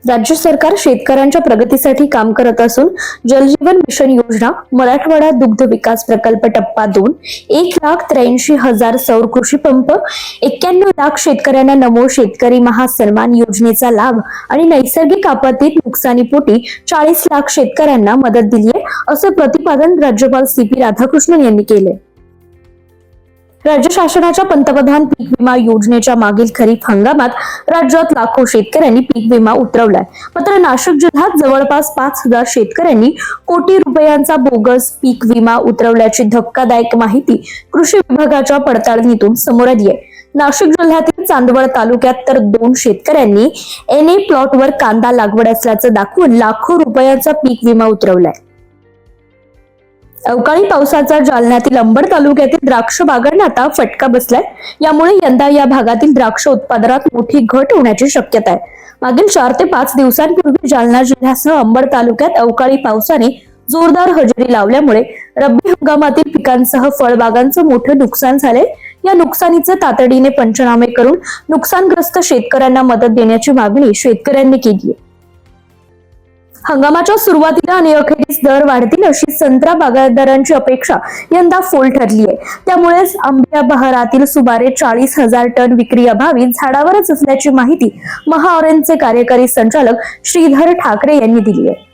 राज्य सरकार शेतकऱ्यांच्या प्रगतीसाठी काम करत असून जलजीवन मिशन योजना, मराठवाडा दुग्ध विकास प्रकल्प टप्पा 2, 1,83,000 सौर कृषी पंप, 91 लाख शेतकऱ्यांना नमो शेतकरी महासन्मान योजनेचा लाभ आणि नैसर्गिक आपत्तीत नुकसानीपोटी 40 लाख शेतकऱ्यांना मदत दिली आहे, असे प्रतिपादन राज्यपाल CP राधाकृष्णन यांनी केले. राज्य शासनाच्या पंतप्रधान पीक विमा योजनेच्या मागील खरीप हंगामात राज्यात लाखो शेतकऱ्यांनी पीक विमा उतरवलाय. मात्र नाशिक जिल्ह्यात जवळपास 5,000 शेतकऱ्यांनी कोटी रुपयांचा बोगस पीक विमा उतरवल्याची धक्कादायक माहिती कृषी विभागाच्या पडताळणीतून समोर आली आहे. नाशिक जिल्ह्यातील चांदवड तालुक्यात तर 2 शेतकऱ्यांनी NA प्लॉटवर कांदा लागवड असल्याचं दाखवून लाखो रुपयांचा पीक विमा उतरवलाय. अवकाळी पावसाचा जालन्यातील अंबड तालुक्यातील द्राक्ष बागांना आता फटका बसलाय. यामुळे यंदा या भागातील द्राक्ष उत्पादनात मोठी घट होण्याची शक्यता आहे. मागील 4 ते 5 दिवसांपूर्वी जालना जिल्ह्यासह अंबड तालुक्यात अवकाळी पावसाने जोरदार हजेरी लावल्यामुळे रब्बी हंगामातील पिकांसह फळबागांचं मोठं नुकसान झालंय. या नुकसानीचे तातडीने पंचनामे करून नुकसानग्रस्त शेतकऱ्यांना मदत देण्याची मागणी शेतकऱ्यांनी केली आहे. हंगामाच्या सुरुवातीला आणि अखेरीस दर वाढतील अशी संत्रा बागायतदारांची अपेक्षा यंदा फोल ठरली आहे. त्यामुळेच आंब्या बहारातील सुमारे 40,000 टन विक्री अभावी झाडावरच असल्याची माहिती महाऑरेंजचे कार्यकारी संचालक श्रीधर ठाकरे यांनी दिली आहे.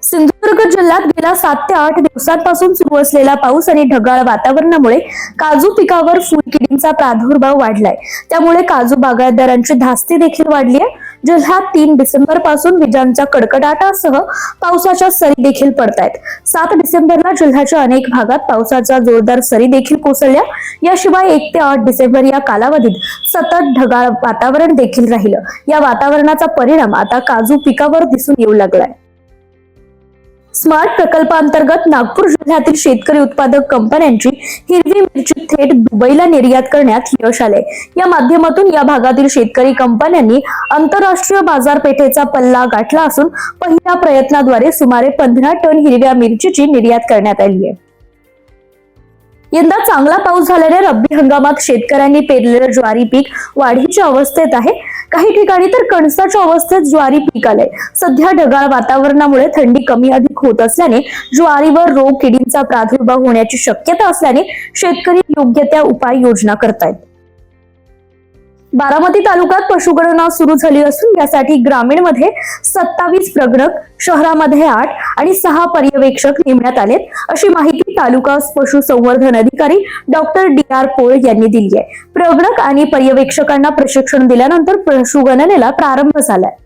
सिंधुदुर्ग जिल्ह्यात गेल्या 7 ते 8 दिवसांपासून सुरू असलेला पाऊस आणि ढगाळ वातावरणामुळे काजू पिकावर फुलकिडींचा प्रादुर्भाव वाढलाय. त्यामुळे काजू बागायतदारांची धास्ती देखील वाढली आहे. जिल्ह्यात 3 डिसेंबर पासून विजांच्या कडकडाटासह पावसाच्या सरी देखील पडतायत. 7 डिसेंबरला जिल्ह्याच्या अनेक भागात पावसाच्या जोरदार सरी देखील कोसळल्या. याशिवाय 1 ते 8 डिसेंबर या कालावधीत सतत ढगाळ वातावरण देखील राहिलं. या वातावरणाचा परिणाम आता काजू पिकावर दिसून येऊ लागलाय. स्मार्ट प्रकल्पांतर्गत नागपूर जिल्ह्यातील शेतकरी उत्पादक कंपन्यांची हिरवी मिरची थेट दुबईला निर्यात करण्यात यश आले. या माध्यमातून या भागातील शेतकरी कंपन्यांनी आंतरराष्ट्रीय बाजारपेठेचा पल्ला गाठला असून पहिल्या प्रयत्नाद्वारे सुमारे 15 टन हिरव्या मिरचीची निर्यात करण्यात आली आहे. यंदा चांगला पाऊस झाल्याने रब्बी हंगामात शेतकऱ्यांनी पेरलेलं ज्वारी पीक वाढीच्या अवस्थेत आहे. काही ठिकाणी तर कणसाच्या अवस्थेत ज्वारी पीक आलंय. सध्या ढगाळ वातावरणामुळे थंडी कमी अधिक होत असल्याने ज्वारीवर रोग किडींचा प्रादुर्भाव होण्याची शक्यता असल्याने शेतकरी योग्य त्या उपाययोजना करतायत. बारामती तालुक्यात पशुगणना सुरू झाली असून यासाठी ग्रामीणमध्ये 27 प्रगणक, शहरामध्ये 8 आणि 6 पर्यवेक्षक नेमण्यात आलेत, अशी माहिती तालुका पशुसंवर्धन अधिकारी डॉक्टर DR पोळ यांनी दिली आहे. प्रगणक आणि पर्यवेक्षकांना प्रशिक्षण दिल्यानंतर पशुगणनेला प्रारंभ झालाय.